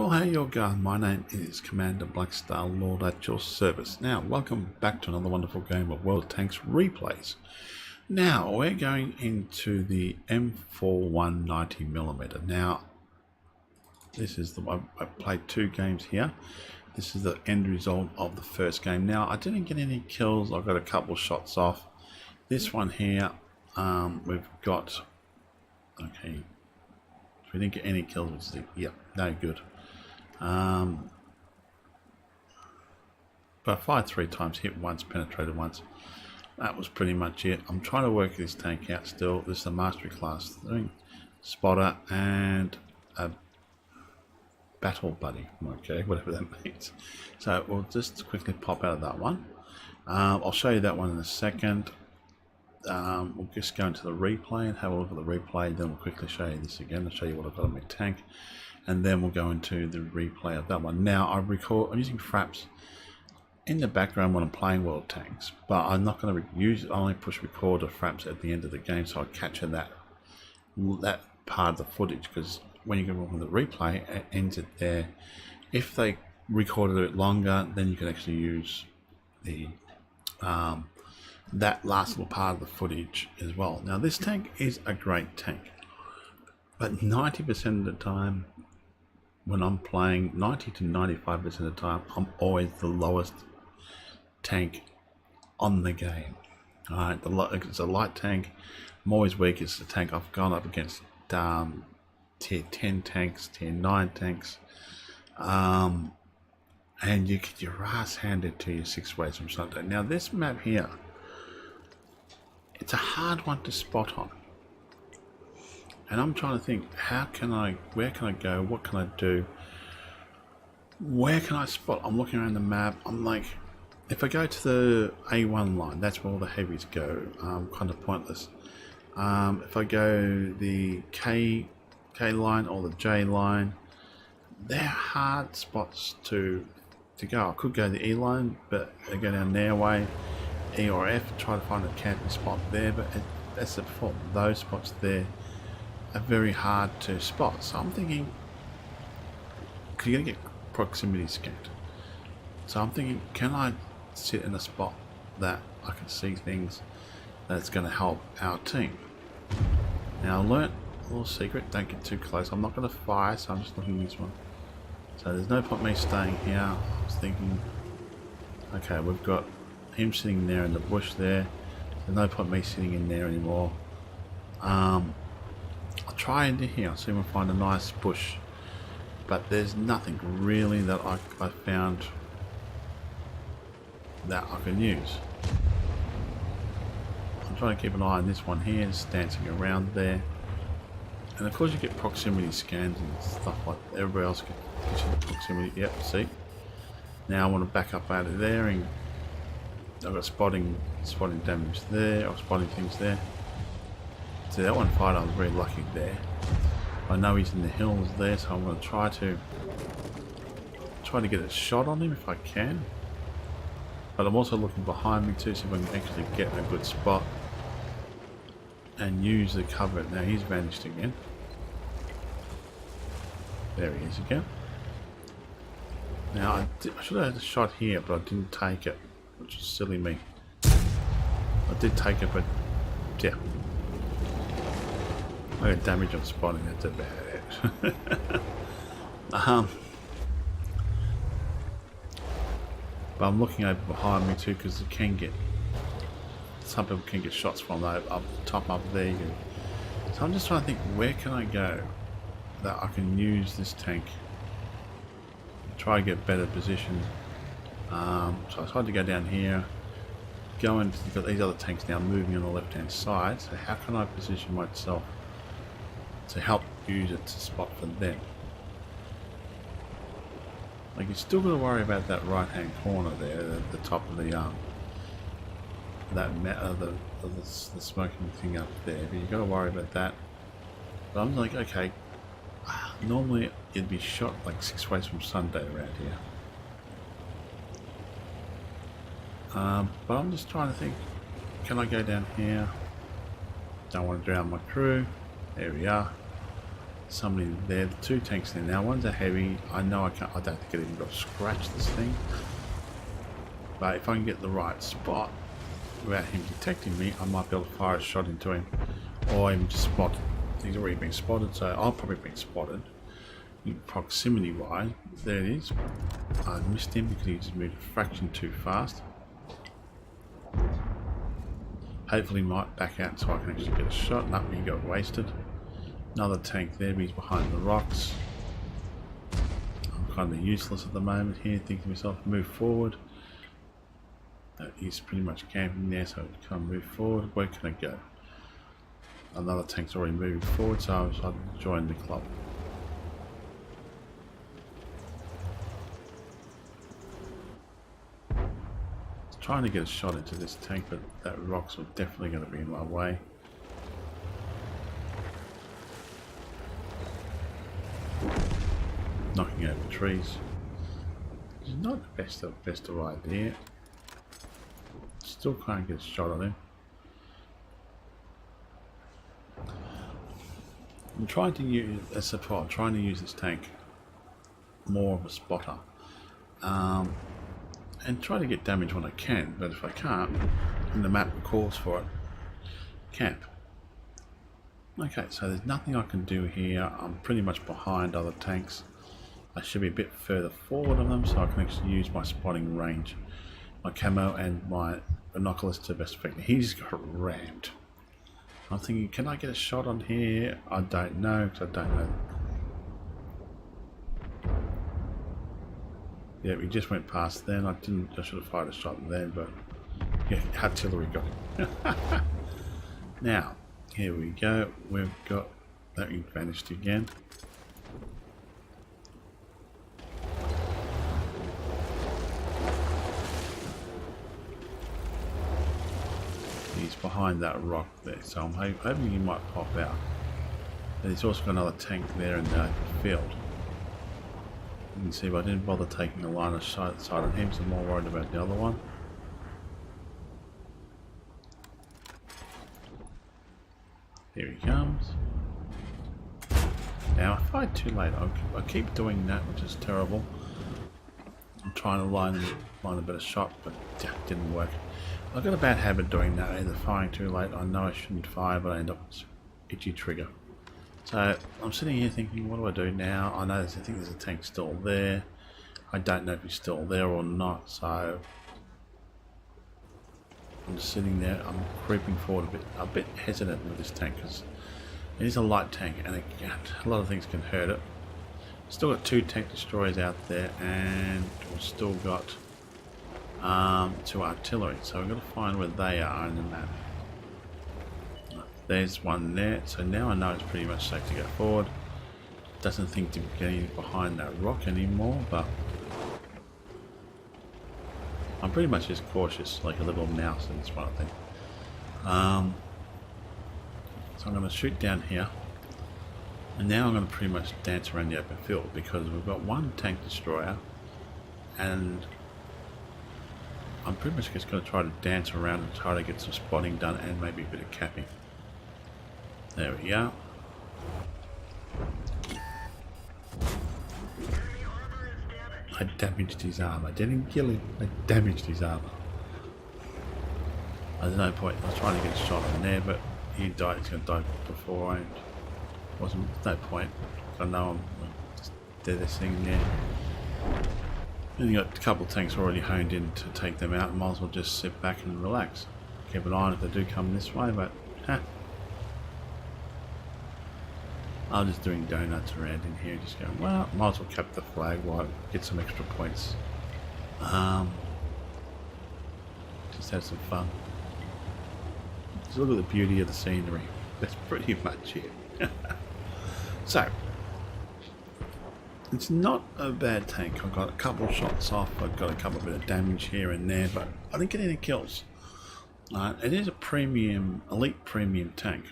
Well, hey, you're going. My name is Commander Blackstar Lord at your service. Now, welcome back to another wonderful game of World of Tanks replays. Now, we're going into the M4 190mm. Now, this is I played 2 games here. This is the end result of the first game. Now, I didn't get any kills. I got a couple shots off. This one here, we've got... Okay. So we didn't get any kills. Yeah, no good. But I fired 3 times, hit once, penetrated once. That was pretty much it. I'm trying to work this tank out still. This is a mastery class thing. Spotter and a battle buddy. Okay, whatever that means. So we'll just quickly pop out of that one. I'll show you that one in a second. We'll just go into the replay and have a look at the replay. Then we'll quickly show you this again. I'll show you what I've got on my tank. And then we'll go into the replay of that one. Now I'm using Fraps in the background when I'm playing World Tanks, but I'm not going to use it. I only push record or Fraps at the end of the game, so I capture that part of the footage, because when you go on with the replay, it ends it there. If they recorded it longer, then you can actually use the that last little part of the footage as well. Now this tank is a great tank, but 90% of the time when I'm playing, 90 to 95% of the time, I'm always the lowest tank on the game. Alright, it's a light tank. I'm always weak. It's the tank I've gone up against tier 10 tanks, tier 9 tanks, and you get your ass handed to you 6 ways from Sunday. Now this map here, it's a hard one to spot on. And I'm trying to think, where can I go? What can I do? Where can I spot? I'm looking around the map. I'm like, if I go to the A1 line, that's where all the heavies go. Kind of pointless. If I go the K line or the J line, they're hard spots to go. I could go the E line, but I go down their way, E or F, try to find a camping spot there. But that's the fault. Those spots there are very hard to spot. So I'm thinking, because you're going to get proximity scanned. So I'm thinking, can I sit in a spot that I can see things that's going to help our team? Now I learnt a little secret, don't get too close. I'm not going to fire, so I'm just looking at this one. So there's no point me staying here. I was thinking, okay, we've got him sitting there in the bush there. There's no point me sitting in there anymore. I'll try into here, I'll see if I find a nice bush, but there's nothing really that I found that I can use. I'm trying to keep an eye on this one here, it's dancing around there, and of course you get proximity scans and stuff like that. Everybody else gets you the proximity. Yep, see. Now I want to back up out of there, and I've got spotting damage there, or spotting things there. See, that one fight I was very lucky there. I know he's in the hills there, so I'm going to try to get a shot on him if I can. But I'm also looking behind me too, so if I can actually get a good spot and use the cover. Now he's vanished again. There he is again. Now I should have had a shot here, but I didn't take it, which is silly me. I did take it, but yeah. I got damage on spotting, that's about it. But I'm looking over behind me too, because you can get, some people can get shots from that up the top up there. So I'm just trying to think, where can I go that I can use this tank, try to get better position. So I tried to go down here, go into these other tanks now moving on the left hand side. So how can I position myself to help use it to spot for them? Like, you're still got to worry about that right hand corner there, the top of the the smoking thing up there. But you got to worry about that. But I'm like, okay, normally it'd be shot like 6 ways from Sunday around here. But I'm just trying to think, can I go down here? Don't want to drown my crew. There we are. somebody there. The two tanks there now. One's a heavy. I know I can't. I don't think I even got to scratch this thing. But if I can get the right spot without him detecting me, I might be able to fire a shot into him, or even just spot. He's already been spotted, so I'll probably been spotted. Proximity wise, there it is. I missed him because he just moved a fraction too fast. Hopefully he might back out so I can actually get a shot. No, he got wasted. Another tank there, but he's behind the rocks. I'm kind of useless at the moment here, thinking to myself, move forward. He's pretty much camping there, so I can't move forward. Where can I go? Another tank's already moving forward, so I've decided to join the club. Trying to get a shot into this tank, but that rocks were definitely going to be in my way. Knocking over trees. It's not the best of idea. Still can't get a shot on him. I'm trying to use I'm trying to use this tank more of a spotter. And try to get damage when I can, but if I can't, and the map calls for it, camp. Okay, so there's nothing I can do here. I'm pretty much behind other tanks. I should be a bit further forward of them so I can actually use my spotting range, my camo and my binoculars to best effect. He's got rammed. I'm thinking, can I get a shot on here? I don't know, because I don't know. Yeah, we just went past then. I should have fired a shot then, but yeah, artillery got him. Now, here we go. We've got that. He vanished again. He's behind that rock there, so I'm hoping he might pop out. And he's also got another tank there in the field. You can see, but I didn't bother taking a line of sight on him, so I'm more worried about the other one. Here he comes. Now, I fired too late. I keep doing that, which is terrible. I'm trying to line a better shot, but yeah, it didn't work. I've got a bad habit doing that, either firing too late. I know I shouldn't fire, but I end up with itchy trigger. So I'm sitting here thinking, what do I do now? I think there's a tank still there. I don't know if he's still there or not, so I'm just sitting there. I'm creeping forward a bit hesitant with this tank because it is a light tank and a lot of things can hurt it. Still got two tank destroyers out there, and we've still got two artillery. So we've got to find where they are in the map. There's one there, so now I know it's pretty much safe to go forward. Doesn't seem to be getting behind that rock anymore, but I'm pretty much just cautious, like a little mouse in this one, I think. So I'm going to shoot down here, and now I'm going to pretty much dance around the open field because we've got one tank destroyer, and I'm pretty much just going to try to dance around and try to get some spotting done and maybe a bit of capping. There we go. I damaged his armor. I didn't kill him. I damaged his armor. There's no point. I was trying to get a shot on there, but he died. He's going to die before I. Wasn't no point. I know I'm just dead this thing there. And you got a couple of tanks already honed in to take them out. Might as well just sit back and relax. Keep an eye on if they do come this way, but I'm just doing donuts around in here, just going, well, might as well cap the flag while get some extra points. Just have some fun. Just look at the beauty of the scenery. That's pretty much it. So, it's not a bad tank. I've got a couple of shots off. I've got a couple of bit of damage here and there, but I didn't get any kills. It is a premium, elite premium tank.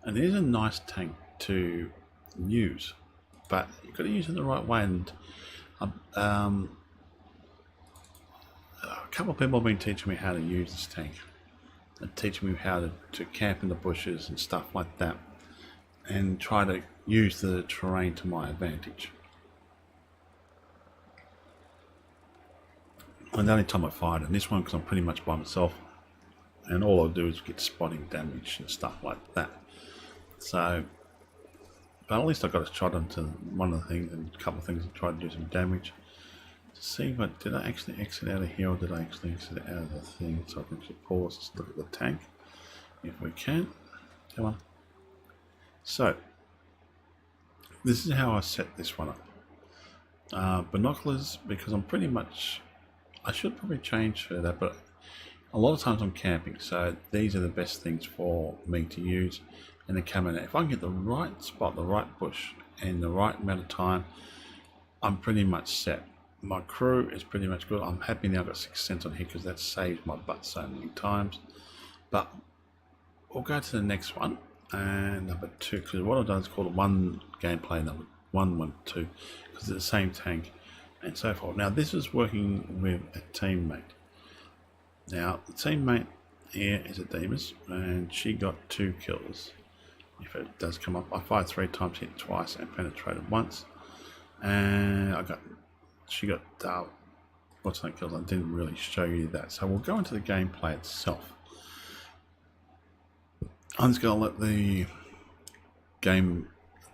And it is a nice tank to use, but you've got to use it the right way. And a couple of people have been teaching me how to use this tank and teaching me how to camp in the bushes and stuff like that. and try to use the terrain to my advantage. And the only time I fired in this one, because I'm pretty much by myself, and all I do is get spotting damage and stuff like that. So, but at least I got a shot into one of the things and a couple of things and tried to do some damage. To see if did I actually exit out of here, or did I actually exit out of the thing? So I can actually pause, let's look at the tank if we can. Come on. So this is how I set this one up. Binoculars, because I'm pretty much, I should probably change for that, but a lot of times I'm camping, so these are the best things for me to use. And the camera, if I can get the right spot, the right bush, and the right amount of time, I'm pretty much set. My crew is pretty much good. I'm happy now I've got 6 cents on here because that saved my butt so many times. But we'll go to the next one, and number 2, because what I've done is called one gameplay, number 1, 2, because it's the same tank and so forth. Now this is working with a teammate. Now the teammate here is a Demas, and she got 2 kills. If it does come up, I fired 3 times, hit twice, and penetrated once. And she got what's that kills? I didn't really show you that, so we'll go into the gameplay itself. I'm just going to let the game,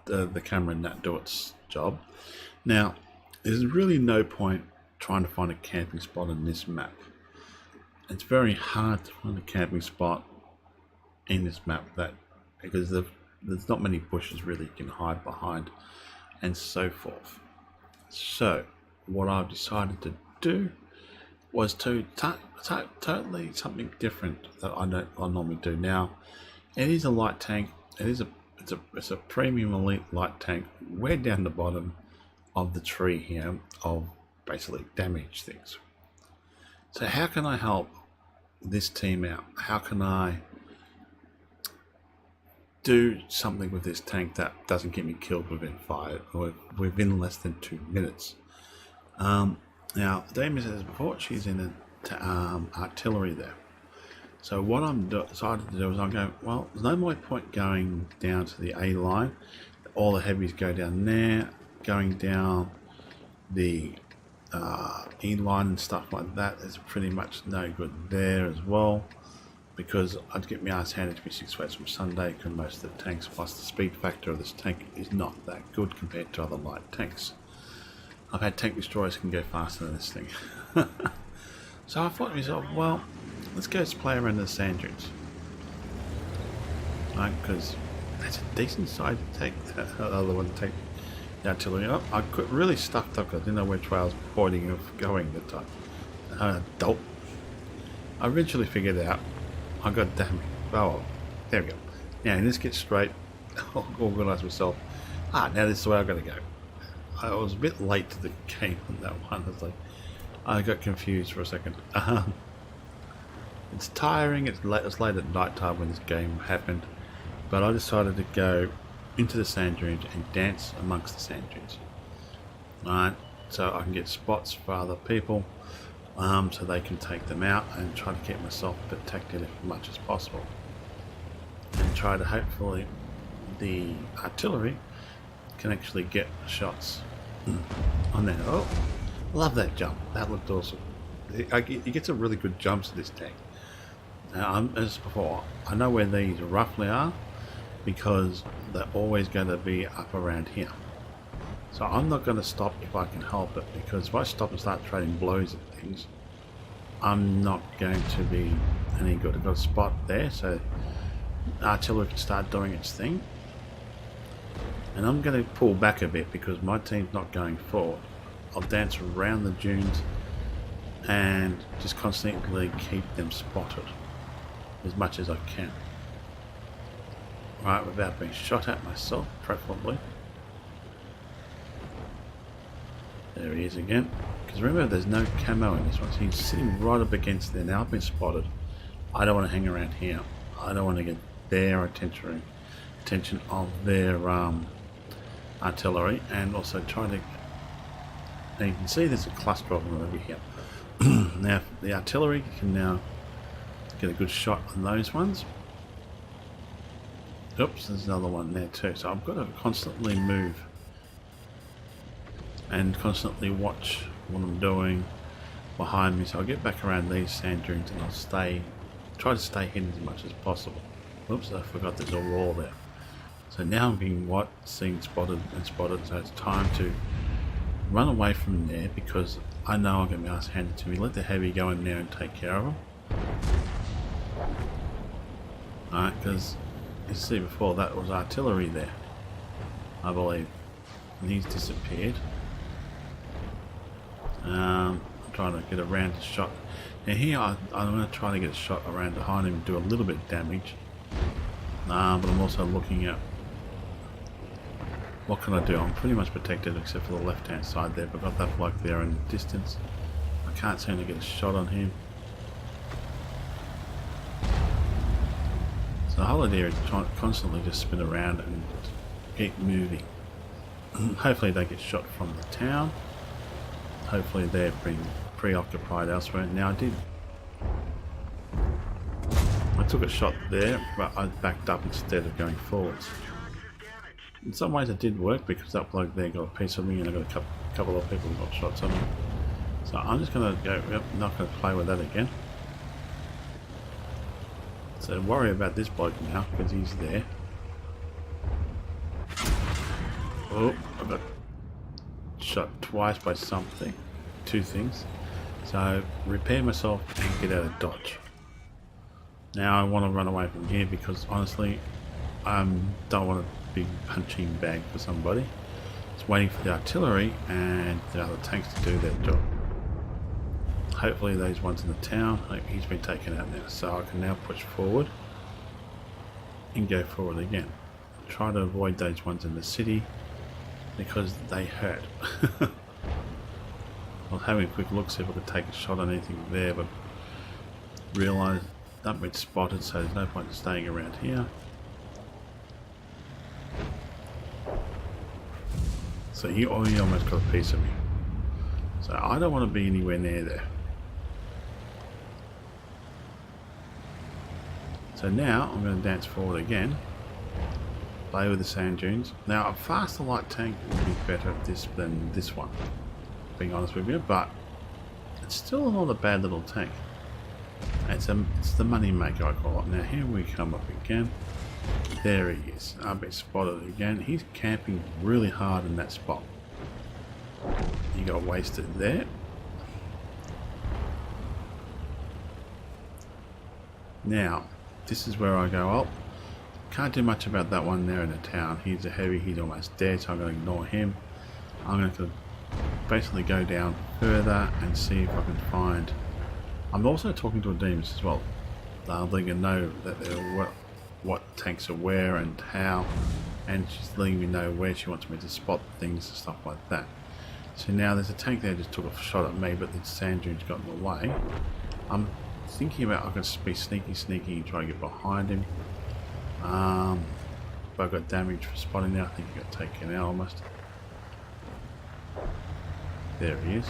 the camera and that do its job. Now, there's really no point trying to find a camping spot in this map. It's very hard to find a camping spot in this map because there's not many bushes really you can hide behind and so forth. So what I've decided to do was to totally something different that I normally do. Now, it is a light tank. It's a premium elite light tank. We're down the bottom of the tree here of basically damaged things. So how can I help this team out? How can I do something with this tank that doesn't get me killed within 5 or within less than 2 minutes? Now, Damien says before, she's in artillery there. So what I'm decided to do is I'm going, well, there's no more point going down to the A line. All the heavies go down there, going down the E line and stuff like that is pretty much no good there as well, because I'd get my ass handed to me 6 ways from Sunday, because most of the tanks, plus the speed factor of this tank is not that good compared to other light tanks. I've had tank destroyers can go faster than this thing. So I thought to myself, well, let's go play around the sand dunes, right? Because that's a decent size tank. The other one take the artillery up. I got really stuffed up because I didn't know which way I was pointing of going at the time. Dope. I eventually figured it out. I got damn it. Oh, there we go. Now let's get straight. I'll organise myself. Now this is the way I've got to go. I was a bit late to the game on that one. I got confused for a second. It's tiring. It's late at night time when this game happened, but I decided to go into the sand dunes and dance amongst the sand dunes. Alright, so I can get spots for other people, so they can take them out, and try to keep myself protected as much as possible, and try to hopefully the artillery can actually get shots on there. Oh, love that jump. That looked awesome. He gets some really good jumps to this tank. Now, as before, I know where these roughly are because they're always going to be up around here. So I'm not going to stop if I can help it, because if I stop and start trading blows at things, I'm not going to be any good. I've got a spot there, so artillery can start doing its thing. And I'm going to pull back a bit because my team's not going forward. I'll dance around the dunes and just constantly keep them spotted as much as I can. Right, without being shot at myself, preferably. There he is again. Because remember, there's no camo in this one, so he's sitting right up against there. Now I've been spotted. I don't want to hang around here. I don't want to get their attention of their artillery, and also try to. Now you can see there's a cluster of them over here. Now the artillery can now get a good shot on those ones. Oops, there's another one there too. So I've got to constantly move and constantly watch what I'm doing behind me. So I'll get back around these sand dunes and I'll try to stay hidden as much as possible. Oops, I forgot there's a wall there. So now I'm being seen, spotted and spotted. So it's time to run away from there because I know I'm going to be asked handed to me. Let the heavy go in there and take care of them. Alright, because you see before that was artillery there, I believe, and he's disappeared. I'm trying to get around a shot. Now here I'm going to try to get a shot around behind him and do a little bit of damage. But I'm also looking at what can I do. I'm pretty much protected except for the left hand side there, but I've got that bloke there in the distance. I can't seem to get a shot on him. So the whole idea is to constantly just spin around and keep moving. Hopefully they get shot from the town. Hopefully they're being preoccupied elsewhere. Now I took a shot there, but I backed up instead of going forwards. In some ways it did work because that bloke there got a piece of me and I got a couple of people who got shots on me. So I'm just going to go, yep, not going to play with that again. So worry about this bloke now because he's there. Oh, I got shot twice by something. Two things. So repair myself and get out of dodge. Now I want to run away from here because honestly I don't want to big punching bag for somebody. It's waiting for the artillery and the other tanks to do their job. Hopefully those ones in the town, he's been taken out now, so I can now push forward and go forward again. Try to avoid those ones in the city because they hurt. I was having a quick look, see if I could take a shot on anything there, but realised I've been spotted, so there's no point in staying around here. So he almost got a piece of me. So I don't want to be anywhere near there. So now I'm going to dance forward again. Play with the sand dunes. Now a faster light tank would be better at this than this one, being honest with you, but it's still not a bad little tank. It's the money maker, I call it. Now here we come up again. There he is. I've been spotted again. He's camping really hard in that spot. You got wasted there. Now, this is where I go, oh, can't do much about that one there in the town. He's a heavy, he's almost dead, so I'm going to ignore him. I'm going to basically go down further and see if I can find... I'm also talking to a Demus as well. They'll let you know that they're what tanks are where and how, and she's letting me know where she wants me to spot things and stuff like that. So now there's a tank there just took a shot at me, but the sand dunes got in the way. I'm thinking about I can be sneaky and try to get behind him. But I got damage for spotting there. I think he got taken out almost. There he is.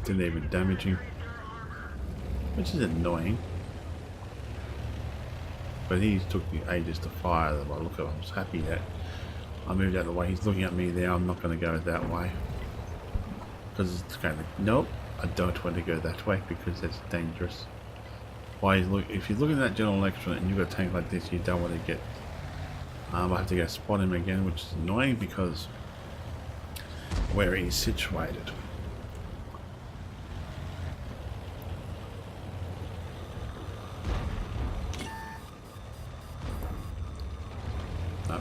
Didn't even damage him, which is annoying. But he took me ages to fire. Look at him. I was happy that I moved out of the way. He's looking at me there. I'm not going to go that way because it's going to. Nope, I don't want to go that way because that's dangerous. Why? If you're looking at that general election and you've got a tank like this, you don't want to get. I have to go spot him again, which is annoying because where he's situated.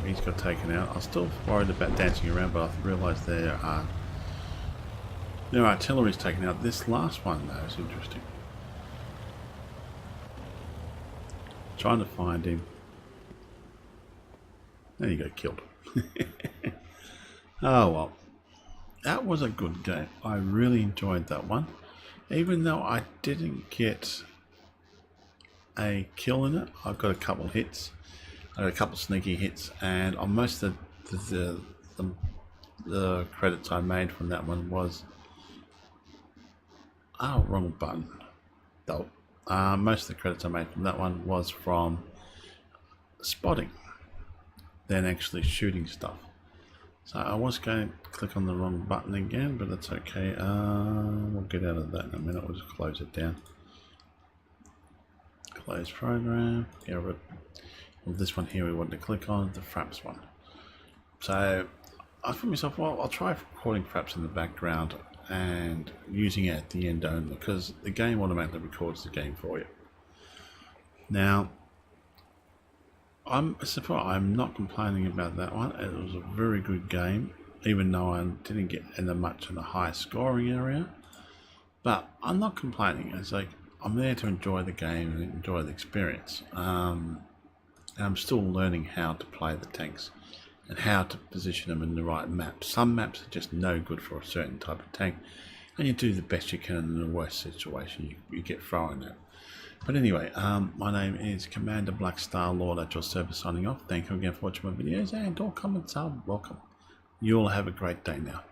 He's got taken out. I was still worried about dancing around, but I realised their artillery's taken out. This last one though is interesting. Trying to find him. There you go, killed. Oh well. That was a good game. I really enjoyed that one. Even though I didn't get a kill in it, I got a couple hits. I had a couple sneaky hits, and on most of the credits I made from that one was wrong button. Though Most of the credits I made from that one was from spotting, then actually shooting stuff. So I was going to click on the wrong button again, but that's okay. We'll get out of that in a minute. We'll just close it down. Close program. Get rid of this one here we want to click on, the Fraps one. So I thought to myself, well, I'll try recording Fraps in the background and using it at the end only, because the game automatically records the game for you. Now, I'm not complaining about that one. It was a very good game, even though I didn't get into much in the high scoring area. But I'm not complaining. It's like I'm there to enjoy the game and enjoy the experience. And I'm still learning how to play the tanks and how to position them in the right maps. Some maps are just no good for a certain type of tank, and you do the best you can in the worst situation you get thrown at. But anyway, my name is Commander Black Star Lord at your service, signing off. Thank you again for watching my videos, and all comments are welcome. You all have a great day now.